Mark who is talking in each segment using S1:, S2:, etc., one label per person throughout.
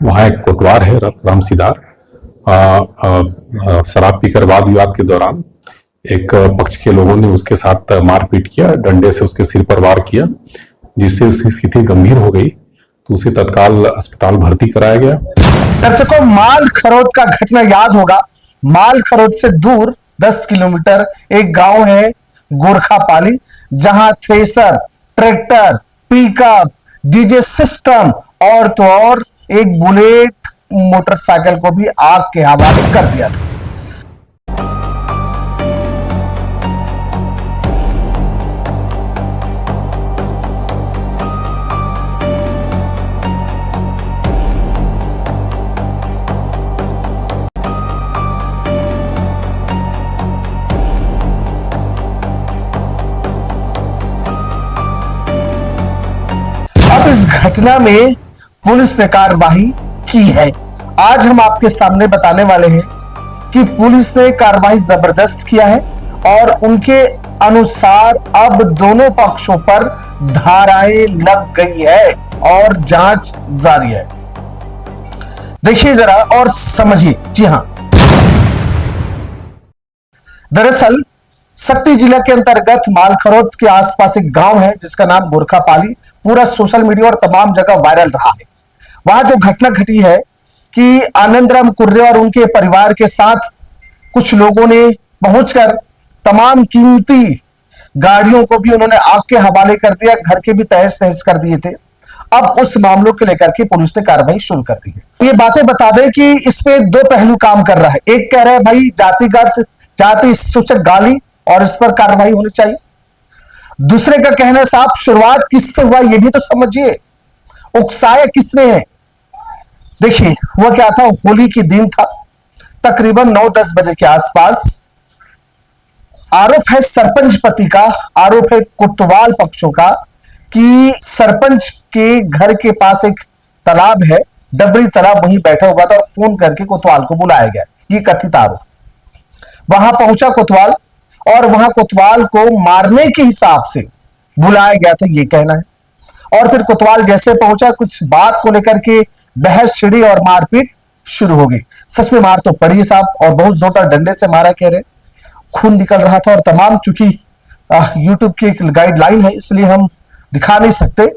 S1: वहाँ एक कोटवार है राम सिदार। शराब पीकर वाद विवाद के दौरान एक पक्ष के लोगों ने उसके साथ मारपीट किया, डंडे से उसके सिर पर वार किया, जिससे उसकी स्थिति गंभीर हो गई, तो उसे तत्काल अस्पताल भर्ती कराया गया।
S2: दर्शकों, माल खरोद का घटना याद होगा। माल खरोद से दूर 10 किलोमीटर एक गांव है गोरखापाली, जहां thresher, tractor, pickup, DJ system और तो और एक बुलेट मोटरसाइकिल को भी आग के हवाले कर दिया था। अब इस घटना में पुलिस ने कार्रवाई की है। आज हम आपके सामने बताने वाले हैं कि पुलिस ने कार्रवाई जबरदस्त किया है और उनके अनुसार अब दोनों पक्षों पर धाराएं लग गई है और जांच जारी है। देखिए जरा और समझिए। जी हां, दरअसल शक्ति जिला के अंतर्गत मालखरौद के आसपास एक गांव है जिसका नाम गोरखापाली पूरा सोशल मीडिया और तमाम जगह वायरल रहा है। वहां जो घटना घटी है कि आनंदराम कुर्रे और उनके परिवार के साथ कुछ लोगों ने पहुंचकर तमाम कीमती गाड़ियों को भी उन्होंने आग के हवाले कर दिया, घर के भी तहस नहस कर दिए थे। अब उस मामलों को लेकर के पुलिस ने कार्रवाई शुरू कर दी है। ये बातें बता दें कि इसमें दो पहलू काम कर रहा है। एक कह रहा है भाई जातिगत जाति सूचक गाली और इस पर कार्रवाई होनी चाहिए। दूसरे का कहना है साहब शुरुआत किससे हुआ ये भी तो समझिए, उकसाया किसने है। देखिए हुआ क्या था, होली के दिन था, तकरीबन 9-10 बजे के आसपास। आरोप है सरपंच पति का, आरोप है कोतवाल पक्षों का कि सरपंच के घर के पास एक तालाब है, डबरी तालाब, वहीं बैठा हुआ था और फोन करके कोतवाल को बुलाया गया। ये कथित आरोप। वहां पहुंचा कोतवाल और वहां कोतवाल को मारने के हिसाब से बुलाया गया था, ये कहना है। और फिर कोतवाल जैसे पहुंचा कुछ बात को लेकर के बहस छिड़ी और मारपीट शुरू हो गई। सच में मार तो पड़ी साहब, और बहुत जोरदार डंडे से मारा, कह रहे खून निकल रहा था और तमाम, चूंकि यूट्यूब की एक गाइडलाइन है इसलिए हम दिखा नहीं सकते,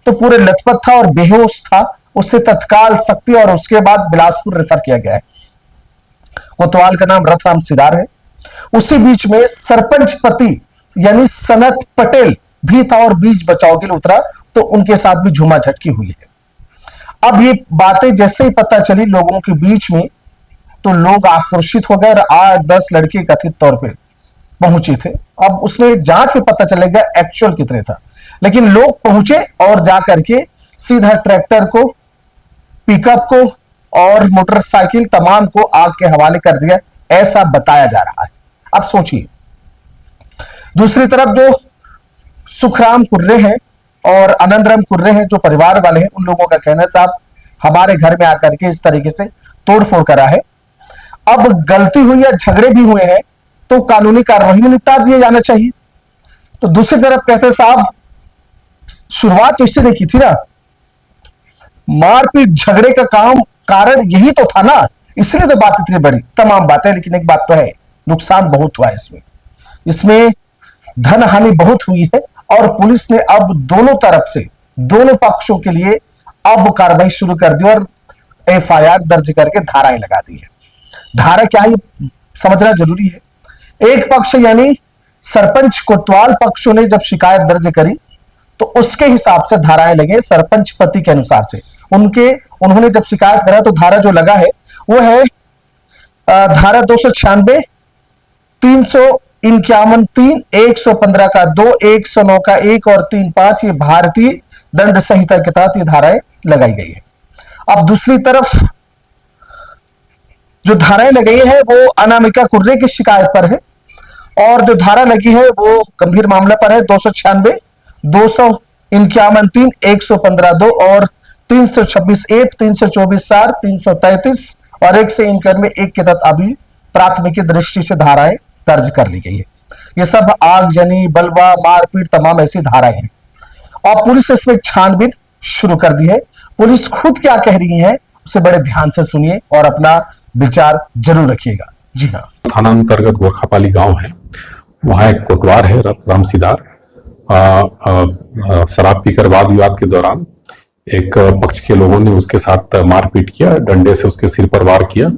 S2: तो पूरे लथपथ था और बेहोश था। उससे तत्काल शक्ति और उसके बाद बिलासपुर रेफर किया गया है। कोतवाल का नाम राम सिदार है। उसी बीच में सरपंच पति यानी सनत पटेल भी था और बीच बचाव के लिए उतरा, तो उनके साथ भी झूमा झटकी हुई है। अब ये बातें जैसे ही पता चली लोगों के बीच में, तो लोग आक्रोशित हो गए और 8-10 लड़के कथित तौर पे पहुंचे थे। अब उसमें जांच में पता चलेगा एक्चुअल कितने था, लेकिन लोग पहुंचे और जाकर के सीधा ट्रैक्टर को, पिकअप को और मोटरसाइकिल तमाम को आग के हवाले कर दिया, ऐसा बताया जा रहा है। अब सोचिए, दूसरी तरफ जो सुखराम कुर्रे हैं और आनंदराम कुर्रे हैं, जो परिवार वाले हैं, उन लोगों का कहना है साहब हमारे घर में आकर के इस तरीके से तोड़फोड़ करा है, अब गलती हुई या झगड़े भी हुए हैं तो कानूनी कार्रवाई में निपटा दिया जाना चाहिए। तो दूसरी तरफ कहते साहब शुरुआत तो इससे नहीं की थी ना, मारपीट झगड़े का कारण यही तो था ना, इसलिए तो बात इतनी बड़ी, तमाम बातें। लेकिन एक बात तो है, नुकसान बहुत हुआ है इसमें धन हानि बहुत हुई है और पुलिस ने अब दोनों तरफ से, दोनों पक्षों के लिए अब कार्रवाई शुरू कर दी और एफआईआर दर्ज करके धाराएं लगा दी है। धारा क्या है ये समझना जरूरी है। एक पक्ष यानी सरपंच कोतवाल पक्षों ने जब शिकायत दर्ज करी तो उसके हिसाब से धाराएं लगे सरपंच पति के अनुसार से। उन्होंने जब शिकायत करा तो धारा जो लगा है वो है धारा 296, 351(3), 115 का 2, 109 का 1 और 3(5), ये भारतीय दंड संहिता के तहत ये धाराएं लगाई गई है। अब दूसरी तरफ जो धाराएं लगाई है वो अनामिका कुर्रे की शिकायत पर है और जो धारा लगी है वो गंभीर मामले पर है। 296, 251(3), 115(2) और 326(1), 324(4), 333 और 191(1) के तहत अभी प्राथमिकी दृष्टि से धाराएं दर्ज कर ली गई है। ये सब आगजनी, बलवा, मारपीट, तमाम ऐसी धाराएं हैं और पुलिस इसमें छानबीन शुरू कर दी है। पुलिस खुद क्या कह रही है उसे बड़े ध्यान से सुनिए और अपना विचार जरूर रखिएगा। जी हाँ।
S1: थाना अंतर्गत गोरखापाली गांव है, वहां एक कोटवार है राम सिदार। शराब पीकर वाद विवाद के दौरान एक पक्ष के लोगों ने उसके साथ मारपीट किया, डंडे से उसके सिर पर वार किया,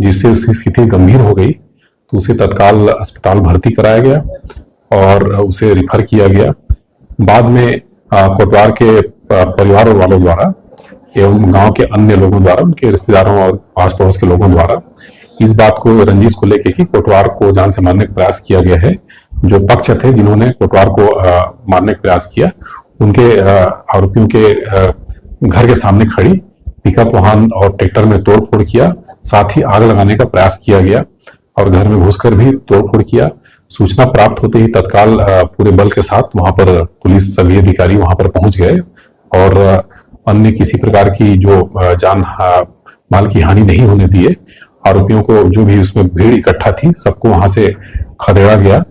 S1: जिससे उसकी स्थिति गंभीर हो गई। तो उसे तत्काल अस्पताल भर्ती कराया गया और उसे रिफर किया गया। बाद में कोटवार के परिवार वालों द्वारा एवं गांव के अन्य लोगों द्वारा, उनके रिश्तेदारों और आस पड़ोस के लोगों द्वारा इस बात को, रंजिश को लेकर कि कोटवार को जान से मारने का प्रयास किया गया है। जो पक्ष थे जिन्होंने कोटवार को मारने का प्रयास किया, उनके आरोपियों के घर के सामने खड़ी पिकअप वाहन और ट्रैक्टर में तोड़फोड़ किया, साथ ही आग लगाने का प्रयास किया गया और घर में घुसकर भी तोड़फोड़ किया। सूचना प्राप्त होते ही तत्काल पूरे बल के साथ वहां पर पुलिस सभी अधिकारी वहां पर पहुंच गए और अन्य किसी प्रकार की जो जान माल की हानि नहीं होने दिए। आरोपियों को, जो भी उसमें भीड़ इकट्ठा थी, सबको वहां से खदेड़ा गया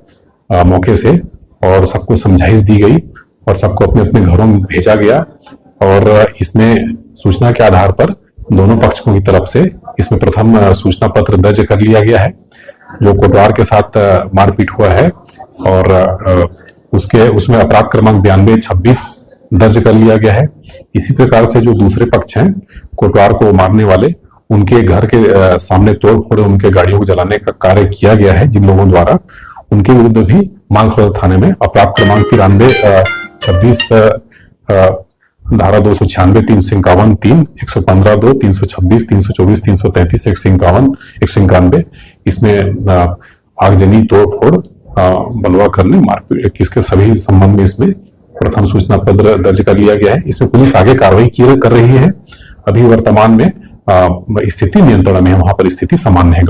S1: मौके से और सबको समझाइश दी गई और सबको अपने अपने घरों में भेजा गया। और इसमें सूचना के आधार पर दोनों पक्षों की तरफ से इसमें प्रथम सूचना पत्र दर्ज कर लिया गया है, जो कोटवार के साथ मारपीट हुआ है, और उसमें अपराध क्रमांक 9226 दर्ज कर लिया गया है। इसी प्रकार से जो दूसरे पक्ष हैं कोटवार को मारने वाले, उनके घर के सामने तोड़फोड़, उनके गाड़ियों को जलाने का कार्य किया गया है जिन लोगों द्वारा, उनके विरुद्ध भी मालखरौद थाने में अपराध क्रमांक 9326 धारा 296, 351, 3, 115, 2, 326, 324, 333, 151, 191 इसमें आगजनी, तोड़फोड़, बलवा करने, मारपीट, इसके सभी संबंध में इसमें प्रथम सूचना पत्र दर्ज कर लिया गया है। इसमें पुलिस आगे कार्रवाई कर रही है। अभी वर्तमान में स्थिति नियंत्रण में है, वहां पर स्थिति सामान्य है।